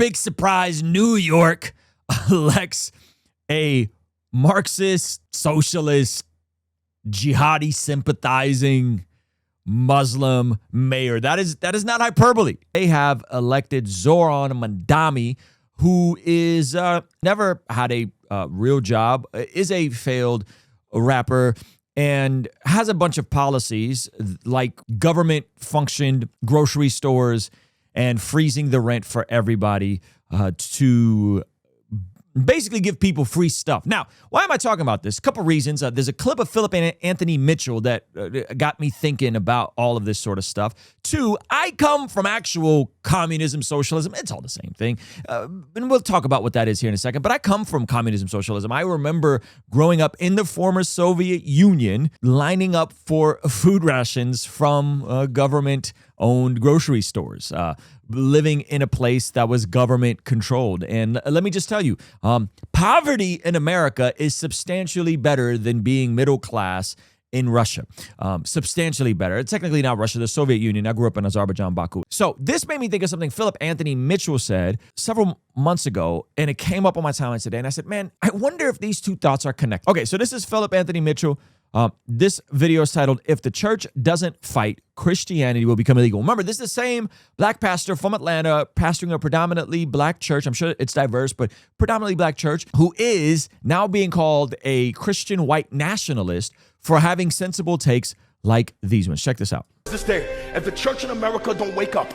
Big surprise, New York elects a Marxist, socialist, jihadi sympathizing Muslim mayor. That is not hyperbole. They have elected Zoran Mandami, who is never had a real job, is a failed rapper, and has a bunch of policies like government-functioned grocery stores and freezing the rent for everybody to basically give people free stuff. Now, why am I talking about this? A couple reasons. There's a clip of Phillip and Anthony Mitchell that got me thinking about all of this sort of stuff. Two, I come from actual communism, socialism. It's all the same thing. And we'll talk about what that is here in a second. But I come from communism, socialism. I remember growing up in the former Soviet Union, lining up for food rations from government-owned grocery stores, living in a place that was government controlled. And let me just tell you, poverty in America is substantially better than being middle class in Russia. Substantially better. It's technically not Russia, the Soviet Union. I grew up in Azerbaijan, Baku. So this made me think of something Phillip Anthony Mitchell said several months ago, and it came up on my timeline today. And I said, man, I wonder if these two thoughts are connected. Okay, so this is Phillip Anthony Mitchell. This video is titled, "If the Church Doesn't Fight, Christianity Will Become Illegal." Remember, this is the same black pastor from Atlanta, pastoring a predominantly black church. I'm sure it's diverse, but predominantly black church, who is now being called a Christian white nationalist for having sensible takes like these ones. Check this out. This day, if the church in America don't wake up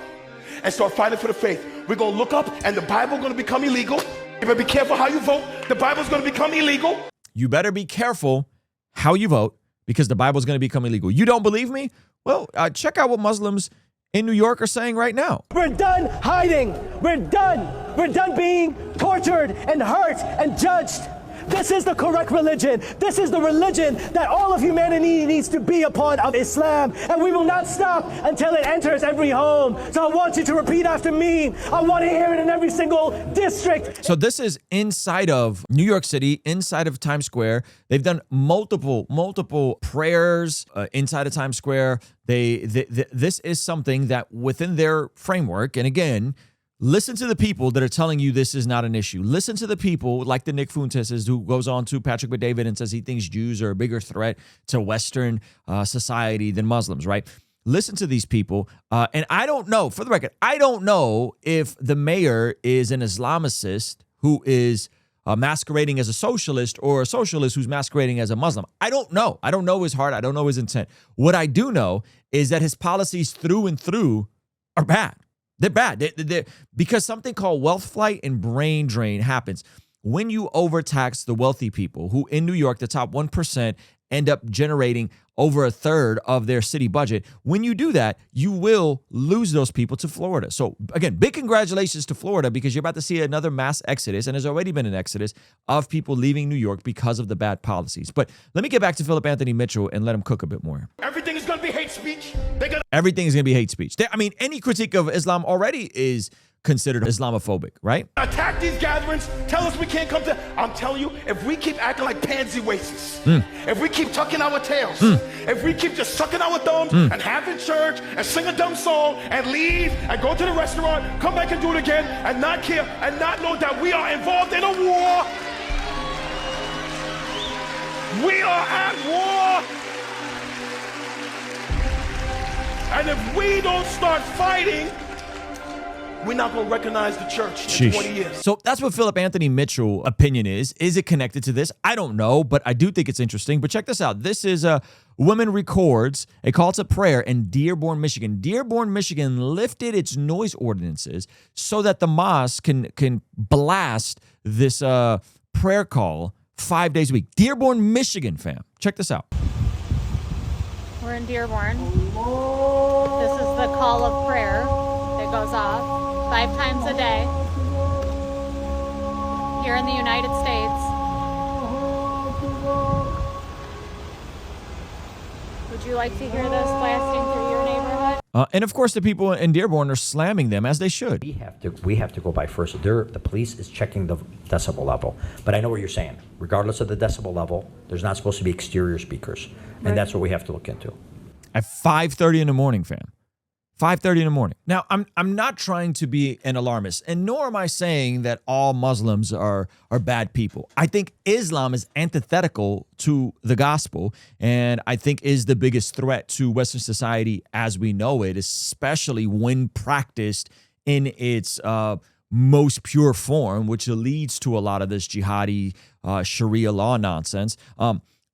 and start fighting for the faith, we're going to look up and the Bible going to become illegal. You better be careful how you vote. The Bible's going to become illegal. You better be careful how you vote, because the Bible is going to become illegal. You don't believe me? Well, check out what Muslims in New York are saying right now. We're done hiding. We're done. We're done being tortured and hurt and judged. This is the correct religion. This is the religion that all of humanity needs to be upon, of Islam. And we will not stop until it enters every home. So I want you to repeat after me. I want to hear it in every single district. So this is inside of New York City, inside of Times Square. They've done multiple prayers inside of Times Square. This is something that within their framework, and again, listen to the people that are telling you this is not an issue. Listen to the people like the Nick Fuentes, who goes on to Patrick Bet-David and says he thinks Jews are a bigger threat to Western society than Muslims, right? Listen to these people. And I don't know, for the record, I don't know if the mayor is an Islamicist who is masquerading as a socialist, or a socialist who's masquerading as a Muslim. I don't know. I don't know his heart. I don't know his intent. What I do know is that his policies through and through are bad. They're bad. Because something called wealth flight and brain drain happens when you overtax the wealthy people, who in New York, the top 1%, end up generating over a third of their city budget. When you do that, you will lose those people to Florida. So again, big congratulations to Florida, because you're about to see another mass exodus, and there's already been an exodus of people leaving New York because of the bad policies. But let me get back to Phillip Anthony Mitchell and let him cook a bit more. Everything is going to be hate speech. Everything is going to be hate speech. I mean, any critique of Islam already is considered Islamophobic, right? Attack these gatherings, tell us we can't come to. I'm telling you, if we keep acting like pansy waists, if we keep tucking our tails, if we keep just sucking our thumbs and having church and sing a dumb song and leave and go to the restaurant, come back and do it again and not care and not know that we are involved in a war. We are at war. And if we don't start fighting, we're not going to recognize the church in 20 years. So that's what Phillip Anthony Mitchell's opinion is. Is it connected to this? I don't know, but I do think it's interesting. But check this out. This is a woman records a call to prayer in Dearborn, Michigan. Dearborn, Michigan lifted its noise ordinances so that the mosque can blast this prayer call 5 days a week. Dearborn, Michigan, fam. Check this out. We're in Dearborn. This is the call of prayer that goes off 5 times a day here in the United States. Would you like to hear this blasting through your neighborhood? And of course, the people in Dearborn are slamming them, as they should. We have to go by first. The police is checking the decibel level. But I know what you're saying. Regardless of the decibel level, there's not supposed to be exterior speakers. And that's what we have to look into. At 5:30 in the morning, fam. 5:30 in the morning. Now, I'm not trying to be an alarmist, and nor am I saying that all Muslims are bad people. I think Islam is antithetical to the gospel, and I think is the biggest threat to Western society as we know it, especially when practiced in its most pure form, which leads to a lot of this jihadi Sharia law nonsense.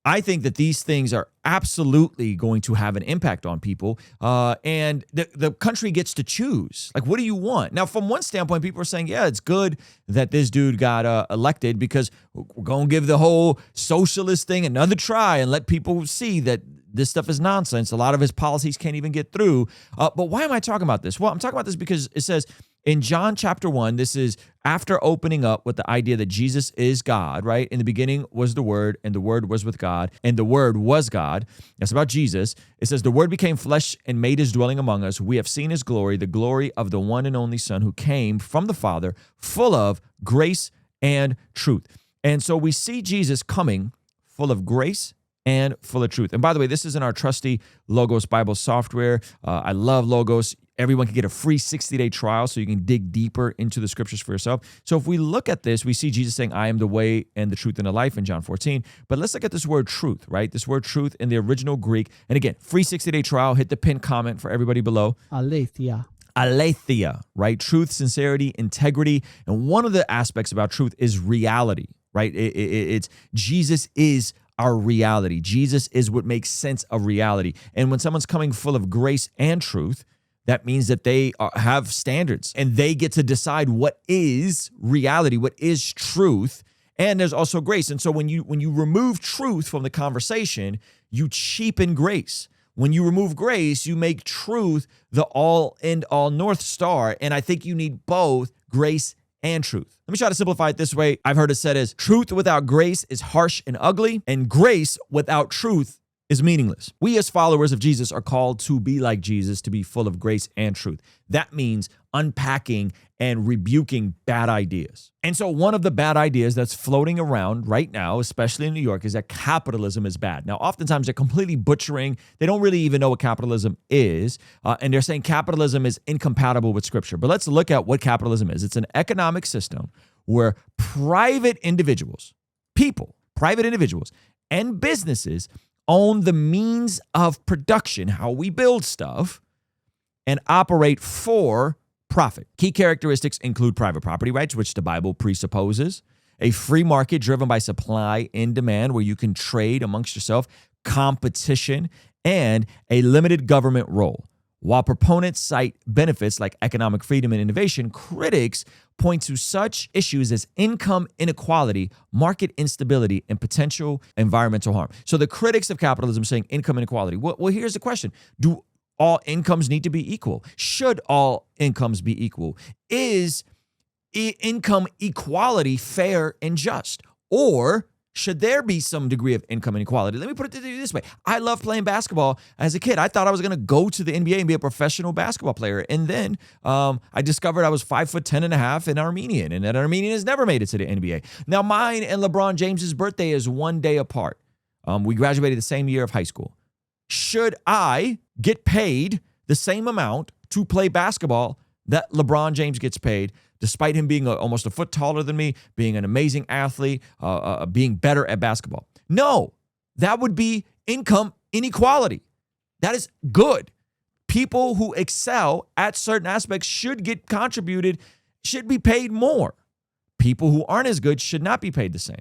I think that these things are absolutely going to have an impact on people, and the country gets to choose. Like, what do you want? Now, from one standpoint, people are saying, yeah, it's good that this dude got elected because we're going to give the whole socialist thing another try and let people see that this stuff is nonsense. A lot of his policies can't even get through. But why am I talking about this? Well, I'm talking about this because it says in John chapter 1, this is after opening up with the idea that Jesus is God, right? In the beginning was the Word, and the Word was with God, and the Word was God. That's about Jesus. It says, the Word became flesh and made his dwelling among us. We have seen his glory, the glory of the one and only Son who came from the Father, full of grace and truth. And so we see Jesus coming full of grace and full of truth. And by the way, this is in our trusty Logos Bible software. I love Logos. Everyone can get a free 60-day trial so you can dig deeper into the scriptures for yourself. So if we look at this, we see Jesus saying, I am the way and the truth and the life in John 14. But let's look at this word truth, right? This word truth in the original Greek. And again, free 60-day trial. Hit the pinned comment for everybody below. Aletheia. Aletheia, right? Truth, sincerity, integrity. And one of the aspects about truth is reality, right? It's Jesus is our reality. Jesus is what makes sense of reality. And when someone's coming full of grace and truth, that means that they have standards and they get to decide what is reality, what is truth. And there's also grace. And so when you remove truth from the conversation, you cheapen grace. When you remove grace, you make truth the all-end-all North Star. And I think you need both grace and truth. Let me try to simplify it this way. I've heard it said as truth without grace is harsh and ugly, and grace without truth is meaningless. We as followers of Jesus are called to be like Jesus, to be full of grace and truth. That means unpacking and rebuking bad ideas. And so one of the bad ideas that's floating around right now, especially in New York, is that capitalism is bad. Now, oftentimes they're completely butchering. They don't really even know what capitalism is. And they're saying capitalism is incompatible with scripture. But let's look at what capitalism is. It's an economic system where private individuals, private individuals and businesses own the means of production, how we build stuff, and operate for profit. Key characteristics include private property rights, which the Bible presupposes, a free market driven by supply and demand where you can trade amongst yourself, competition, and a limited government role. While proponents cite benefits like economic freedom and innovation, critics point to such issues as income inequality, market instability, and potential environmental harm. So the critics of capitalism saying income inequality. Well, here's the question. Do all incomes need to be equal? Should all incomes be equal? Is income equality fair and just? Or should there be some degree of income inequality? Let me put it this way. I loved playing basketball as a kid. I thought I was going to go to the NBA and be a professional basketball player. And then I discovered I was 5'10.5" in Armenian, and that Armenian has never made it to the NBA. Now, mine and LeBron James's birthday is one day apart. We graduated the same year of high school. Should I get paid the same amount to play basketball that LeBron James gets paid, despite him being almost a foot taller than me, being an amazing athlete, being better at basketball? No, that would be income inequality. That is good. People who excel at certain aspects should get contributed, should be paid more. People who aren't as good should not be paid the same.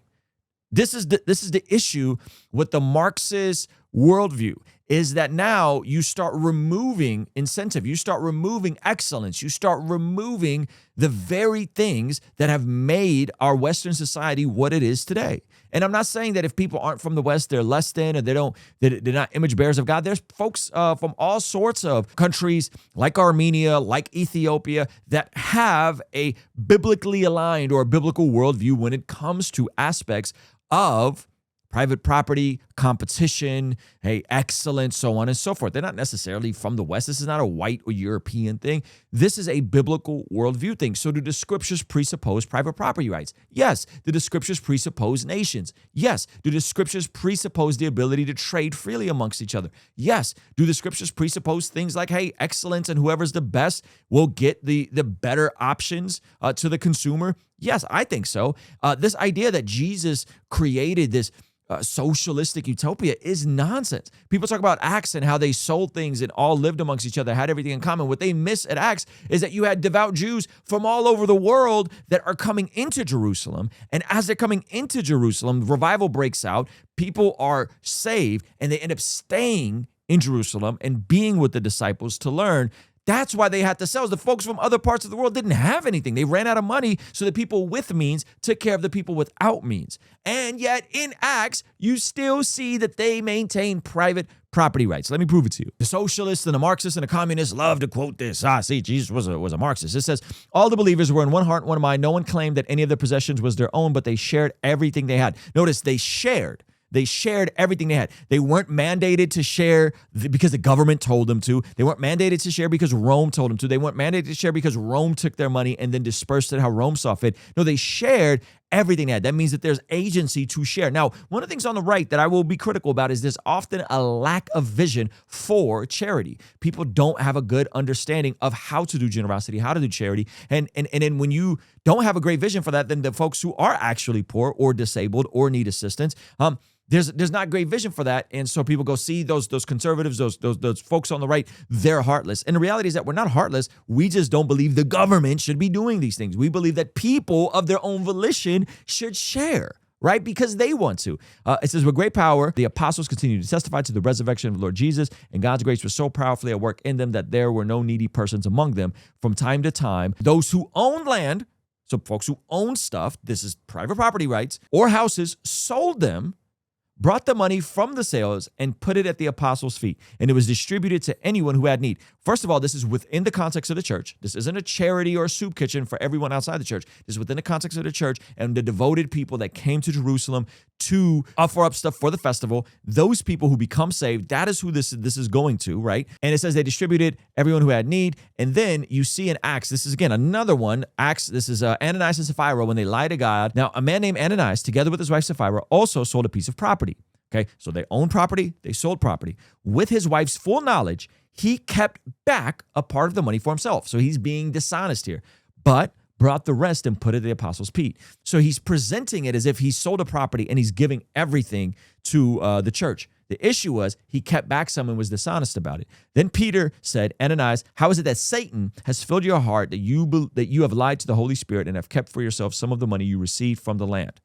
This is the issue with the Marxist worldview, is that now you start removing incentive, you start removing excellence, you start removing the very things that have made our Western society what it is today. And I'm not saying that if people aren't from the West, they're less than, or they're not image bearers of God. There's folks from all sorts of countries like Armenia, like Ethiopia, that have a biblically aligned or a biblical worldview when it comes to aspects of private property, competition, hey, excellence, so on and so forth. They're not necessarily from the West. This is not a white or European thing. This is a biblical worldview thing. So do the scriptures presuppose private property rights? Yes. Do the scriptures presuppose nations? Yes. Do the scriptures presuppose the ability to trade freely amongst each other? Yes. Do the scriptures presuppose things like, hey, excellence and whoever's the best will get the better options to the consumer? Yes, I think so. This idea that Jesus created this socialistic utopia is nonsense. People talk about Acts and how they sold things and all lived amongst each other, had everything in common. What they miss at Acts is that you had devout Jews from all over the world that are coming into Jerusalem. And as they're coming into Jerusalem, revival breaks out. People are saved and they end up staying in Jerusalem and being with the disciples to learn. That's why they had to sell. The folks from other parts of the world didn't have anything. They ran out of money, so the people with means took care of the people without means. And yet in Acts, you still see that they maintain private property rights. Let me prove it to you. The socialists and the Marxists and the communists love to quote this. See, Jesus was a Marxist. It says, all the believers were in one heart, one mind. No one claimed that any of their possessions was their own, but they shared everything they had. Notice they shared. They shared everything they had. They weren't mandated to share because the government told them to. They weren't mandated to share because Rome told them to. They weren't mandated to share because Rome took their money and then dispersed it how Rome saw fit. No, they shared everything they had. That means that there's agency to share. Now, one of the things on the right that I will be critical about is there's often a lack of vision for charity. People don't have a good understanding of how to do generosity, how to do charity. And then when you don't have a great vision for that, then the folks who are actually poor or disabled or need assistance, there's not great vision for that. And so people go, see those conservatives, those folks on the right, they're heartless. And the reality is that we're not heartless. We just don't believe the government should be doing these things. We believe that people of their own volition should share, right? Because they want to. It says, with great power, the apostles continued to testify to the resurrection of the Lord Jesus, and God's grace was so powerfully at work in them that there were no needy persons among them. From time to time, those who owned land, so folks who own stuff, this is private property rights, or houses, sold them, brought the money from the sales and put it at the apostles' feet, and it was distributed to anyone who had need. First of all, this is within the context of the church. This isn't a charity or a soup kitchen for everyone outside the church. This is within the context of the church and the devoted people that came to Jerusalem to offer up stuff for the festival. Those people who become saved, that is who this is going to, right? And it says they distributed everyone who had need. And then you see in Acts, this is again another one. Acts, this is Ananias and Sapphira when they lied to God. Now, a man named Ananias, together with his wife Sapphira, also sold a piece of property. Okay, so they owned property, they sold property. With his wife's full knowledge, he kept back a part of the money for himself. So he's being dishonest here, but brought the rest and put it at the apostles' feet. So he's presenting it as if he sold a property and he's giving everything to the church. The issue was he kept back some and was dishonest about it. Then Peter said, Ananias, how is it that Satan has filled your heart that you have lied to the Holy Spirit and have kept for yourself some of the money you received from the land?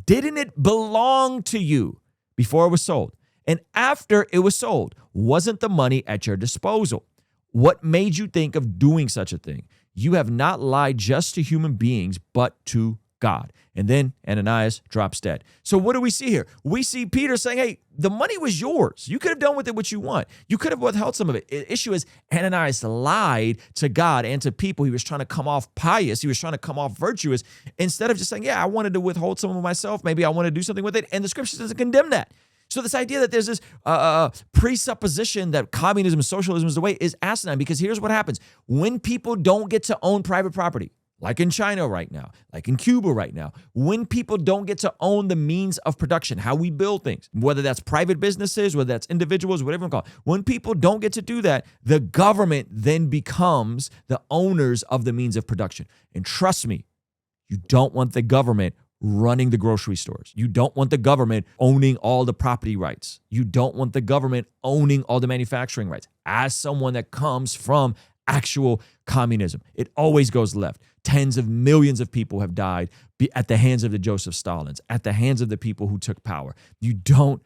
Didn't it belong to you before it was sold? And after it was sold, wasn't the money at your disposal? What made you think of doing such a thing? You have not lied just to human beings, but to God. And then Ananias drops dead. So what do we see here? We see Peter saying, hey, the money was yours. You could have done with it what you want. You could have withheld some of it. The issue is Ananias lied to God and to people. He was trying to come off pious. He was trying to come off virtuous instead of just saying, yeah, I wanted to withhold some of myself. Maybe I want to do something with it. And the scripture doesn't condemn that. So this idea that there's this presupposition that communism, socialism is the way is asinine, because here's what happens. When people don't get to own private property, like in China right now, like in Cuba right now, when people don't get to own the means of production, how we build things, whether that's private businesses, whether that's individuals, whatever you call it, when people don't get to do that, the government then becomes the owners of the means of production. And trust me, you don't want the government running the grocery stores. You don't want the government owning all the property rights. You don't want the government owning all the manufacturing rights. As someone that comes from actual communism, it always goes left. Tens of millions of people have died at the hands of the Joseph Stalins, at the hands of the people who took power. You don't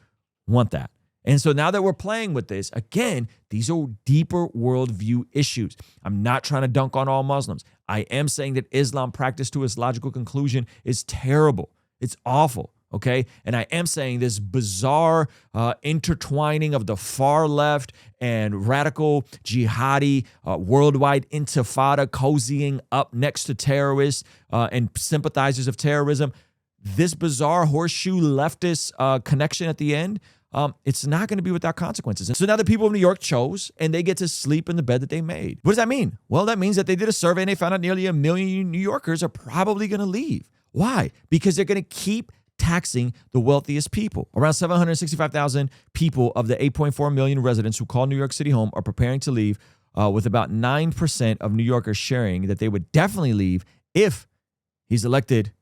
want that. And so now that we're playing with this, again, these are deeper worldview issues. I'm not trying to dunk on all Muslims. I am saying that Islam practiced to its logical conclusion is terrible. It's awful, okay? And I am saying this bizarre intertwining of the far left and radical jihadi worldwide intifada cozying up next to terrorists and sympathizers of terrorism. This bizarre horseshoe leftist connection at the end, it's not going to be without consequences. And so now the people of New York chose, and they get to sleep in the bed that they made. What does that mean? Well, that means that they did a survey and they found out nearly 1 million New Yorkers are probably going to leave. Why? Because they're going to keep taxing the wealthiest people. Around 765,000 people of the 8.4 million residents who call New York City home are preparing to leave, with about 9% of New Yorkers sharing that they would definitely leave if he's elected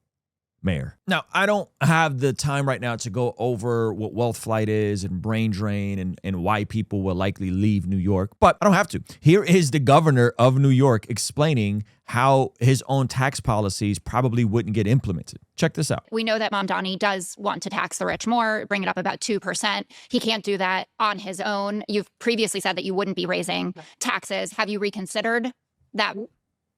mayor. Now, I don't have the time right now to go over what wealth flight is and brain drain and why people will likely leave New York, but I don't have to. Here is the governor of New York explaining how his own tax policies probably wouldn't get implemented. Check this out. We know that Mamdani does want to tax the rich more, bring it up about 2%. He can't do that on his own. You've previously said that you wouldn't be raising taxes. Have you reconsidered that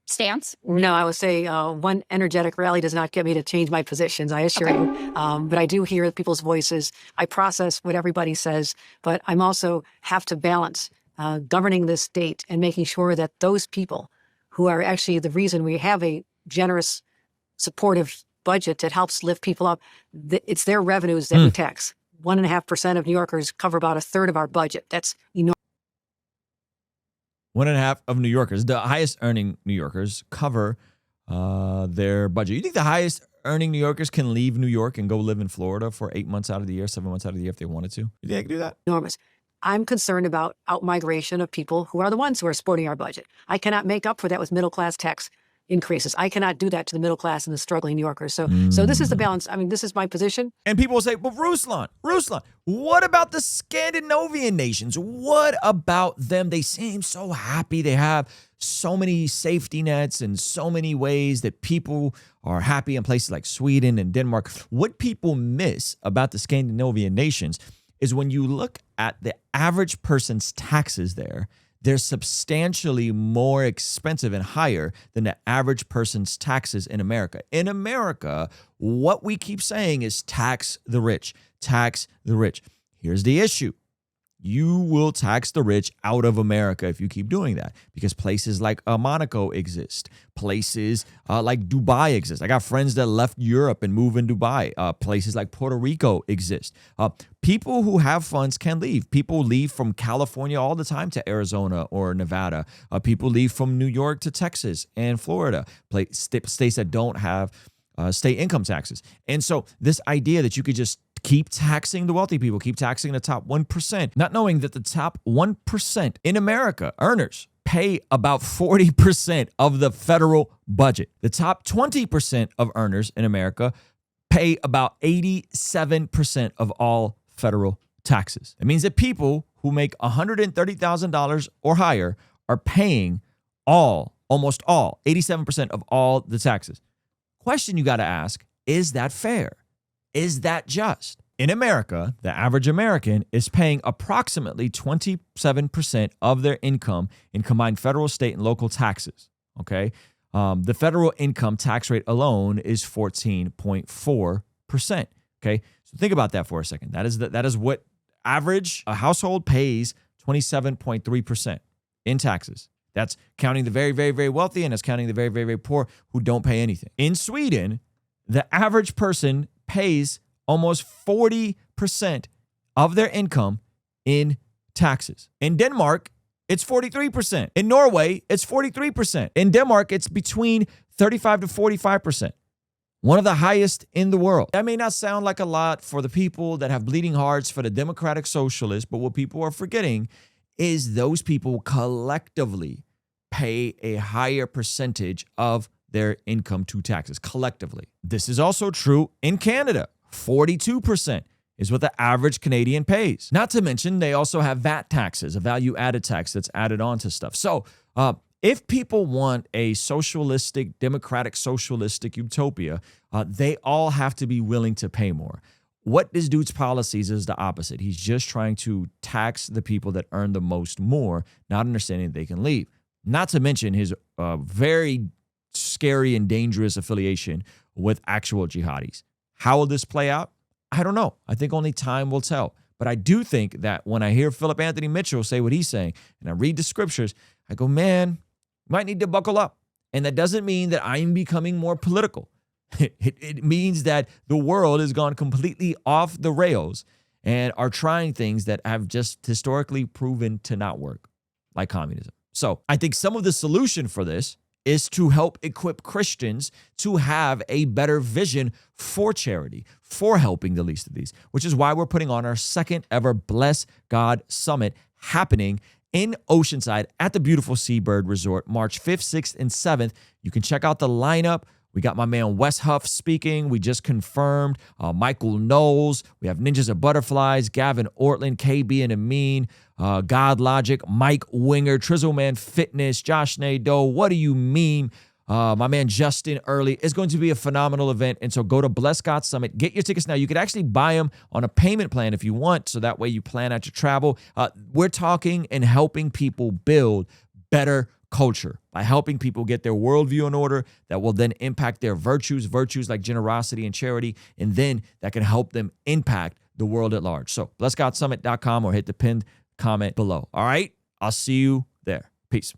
stance? No, I would say one energetic rally does not get me to change my positions, I assure you. But I do hear people's voices. I process what everybody says, but I'm also have to balance governing this state and making sure that those people who are actually the reason we have a generous, supportive budget that helps lift people up, it's their revenues that we tax. 1.5% of New Yorkers cover about a third of our budget. That's enormous. 1.5% of New Yorkers, the highest earning New Yorkers, cover their budget. You think the highest earning New Yorkers can leave New York and go live in Florida for 8 months out of the year, 7 months out of the year if they wanted to? You think they can do that? Enormous. I'm concerned about outmigration of people who are the ones who are supporting our budget. I cannot make up for that with middle-class tax increases. I cannot do that to the middle class and the struggling New Yorkers. So this is the balance. I mean, this is my position. And people will say, but Ruslan, what about the Scandinavian nations? What about them? They seem so happy. They have so many safety nets and so many ways that people are happy in places like Sweden and Denmark. What people miss about the Scandinavian nations is when you look at the average person's taxes there, they're substantially more expensive and higher than the average person's taxes in America. In America, what we keep saying is tax the rich, tax the rich. Here's the issue. You will tax the rich out of America if you keep doing that, because places like Monaco exist. Places like Dubai exist. I got friends that left Europe and moved in Dubai. Places like Puerto Rico exist. People who have funds can leave. People leave from California all the time to Arizona or Nevada. People leave from New York to Texas and Florida, states that don't have state income taxes. And so this idea that you could just keep taxing the wealthy people, keep taxing the top 1%, not knowing that the top 1% in America, earners, pay about 40% of the federal budget. The top 20% of earners in America pay about 87% of all federal taxes. It means that people who make $130,000 or higher are paying almost all, 87% of all the taxes. Question you got to ask, is that fair? Is that just? In America, the average American is paying approximately 27% of their income in combined federal, state, and local taxes, okay? The federal income tax rate alone is 14.4%, okay? So think about that for a second. That is what average a household pays, 27.3% in taxes. That's counting the very, very, very wealthy, and that's counting the very, very, very poor who don't pay anything. In Sweden, the average person pays almost 40% of their income in taxes. In Denmark, it's 43%. In Norway, it's 43%. In Denmark, it's between 35 to 45%. One of the highest in the world. That may not sound like a lot for the people that have bleeding hearts for the democratic socialists, but what people are forgetting is those people collectively pay a higher percentage of their income to taxes collectively. This is also true in Canada. 42% is what the average Canadian pays. Not to mention, they also have VAT taxes, a value-added tax that's added on to stuff. So if people want a socialistic, democratic, socialistic utopia, they all have to be willing to pay more. What this dude's policies is the opposite. He's just trying to tax the people that earn the most more, not understanding they can leave. Not to mention his very scary and dangerous affiliation with actual jihadis. How will this play out? I don't know. I think only time will tell. But I do think that when I hear Phillip Anthony Mitchell say what he's saying, and I read the scriptures, I go, man, you might need to buckle up. And that doesn't mean that I'm becoming more political. It means that the world has gone completely off the rails. and are trying things that have just historically proven to not work, like communism. So I think some of the solution for this is to help equip Christians to have a better vision for charity, for helping the least of these, which is why we're putting on our second ever Bless God Summit happening in Oceanside at the beautiful Seabird Resort, March 5th, 6th, and 7th. You can check out the lineup. We got my man Wes Huff speaking. We just confirmed Michael Knowles. We have Ninjas of Butterflies, Gavin Ortland, KB and Amin, God Logic, Mike Winger, Trizzleman Fitness, Josh Nadeau. What do you mean? My man Justin Early. It's going to be a phenomenal event. And so go to Bless God Summit. Get your tickets now. You could actually buy them on a payment plan if you want, so that way you plan out your travel. We're talking and helping people build better culture by helping people get their worldview in order that will then impact their virtues like generosity and charity, and then that can help them impact the world at large. So blessgodsummit.com or hit the pinned comment below. All right, I'll see you there.